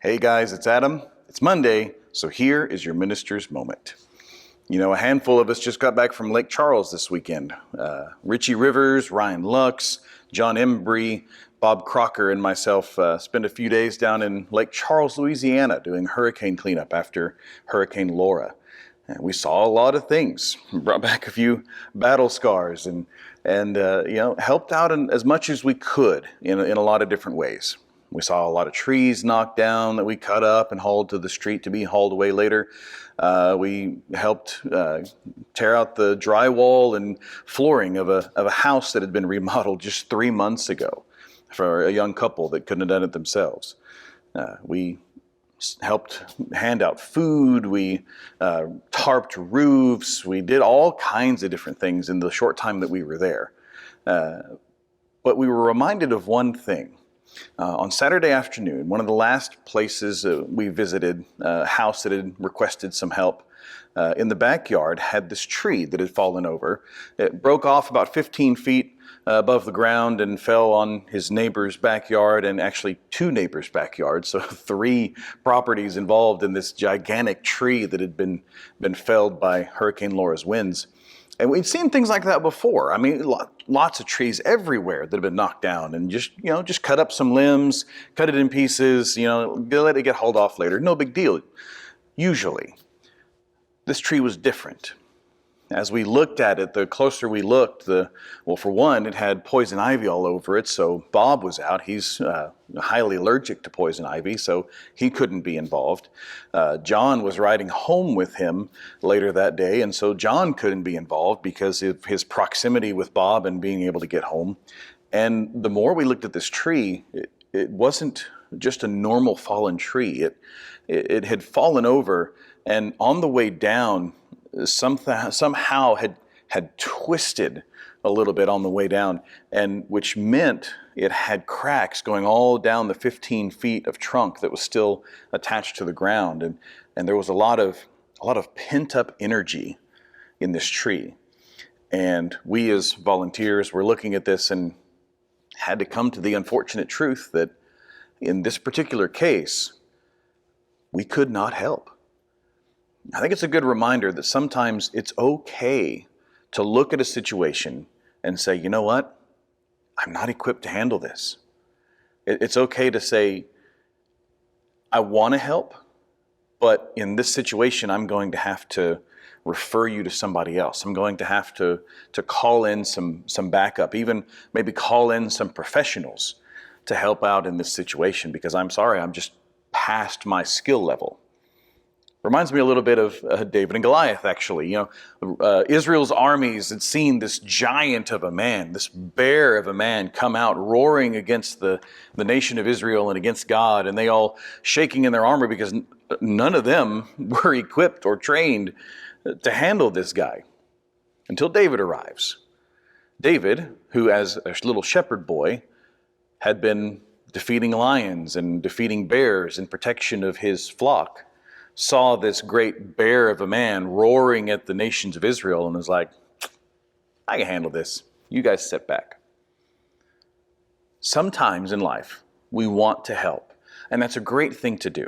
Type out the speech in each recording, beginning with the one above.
Hey guys, it's Adam. It's Monday, so here is your minister's moment. You know, a handful of us just got back from Lake Charles this weekend. Richie Rivers, Ryan Lux, John Embry, Bob Crocker, and myself spent a few days down in Lake Charles, Louisiana, doing hurricane cleanup after Hurricane Laura. And we saw a lot of things. Brought back a few battle scars and helped out as much as we could in a lot of different ways. We saw a lot of trees knocked down that we cut up and hauled to the street to be hauled away later. We helped tear out the drywall and flooring of a house that had been remodeled just 3 months ago for a young couple that couldn't have done it themselves. We helped hand out food. We tarped roofs. We did all kinds of different things in the short time that we were there. But we were reminded of one thing. On Saturday afternoon, one of the last places we visited, a house that had requested some help, in the backyard had this tree that had fallen over. It broke off about 15 feet above the ground and fell on his neighbor's backyard, and actually 2 neighbors' backyards, so 3 properties involved in this gigantic tree that had been felled by Hurricane Laura's winds. And we'd seen things like that before. I mean, lots of trees everywhere that have been knocked down and just cut up some limbs, cut it in pieces, let it get hauled off later. No big deal, usually. This tree was different. As we looked at it, the closer we looked, for one, it had poison ivy all over it, so Bob was out. He's highly allergic to poison ivy, so he couldn't be involved. John was riding home with him later that day, and so John couldn't be involved because of his proximity with Bob and being able to get home. And the more we looked at this tree, it wasn't just a normal fallen tree. It had fallen over, and on the way down, somehow had twisted a little bit on the way down, and which meant it had cracks going all down the 15 feet of trunk that was still attached to the ground, and there was a lot of pent up energy in this tree. And we as volunteers were looking at this and had to come to the unfortunate truth that in this particular case, we could not help. I think it's a good reminder that sometimes it's okay to look at a situation and say, you know what? I'm not equipped to handle this. It's okay to say, I want to help, but in this situation, I'm going to have to refer you to somebody else. I'm going to have to call in some backup, even maybe call in some professionals to help out in this situation, because I'm sorry, I'm just past my skill level. Reminds me a little bit of David and Goliath, actually. Israel's armies had seen this giant of a man, this bear of a man come out roaring against the nation of Israel and against God, and they all shaking in their armor because none of them were equipped or trained to handle this guy until David arrives. David, who as a little shepherd boy had been defeating lions and defeating bears in protection of his flock, saw this great bear of a man roaring at the nations of Israel and was like, I can handle this. You guys sit back. Sometimes in life, we want to help, and that's a great thing to do.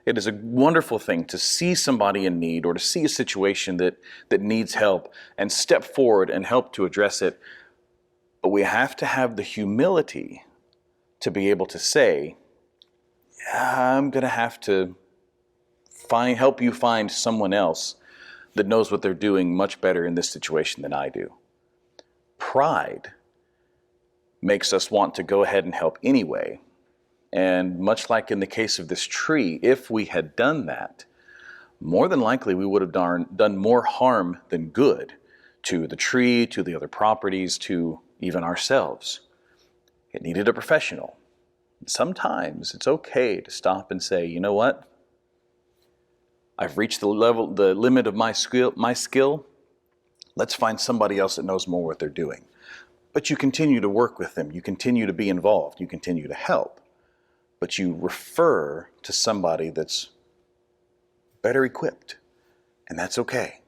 It is a wonderful thing to see somebody in need or to see a situation that needs help and step forward and help to address it. But we have to have the humility to be able to say, yeah, I'm going to have to help you find someone else that knows what they're doing much better in this situation than I do. Pride makes us want to go ahead and help anyway. And much like in the case of this tree, if we had done that, more than likely we would have done more harm than good to the tree, to the other properties, to even ourselves. It needed a professional. Sometimes it's okay to stop and say, you know what? I've reached the limit of my skill. Let's find somebody else that knows more what they're doing. But you continue to work with them. You continue to be involved. You continue to help. But you refer to somebody that's better equipped. And that's okay.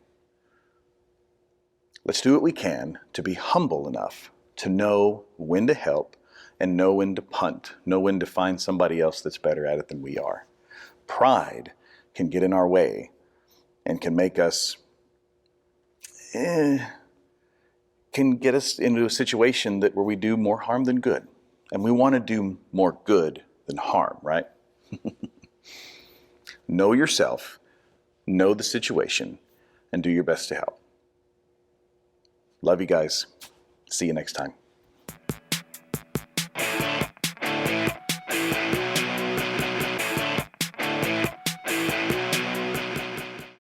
Let's do what we can to be humble enough to know when to help and know when to punt, know when to find somebody else that's better at it than we are. pride can get in our way and can make us, can get us into a situation where we do more harm than good. And we want to do more good than harm, right? Know yourself, know the situation, and do your best to help. Love you guys. See you next time.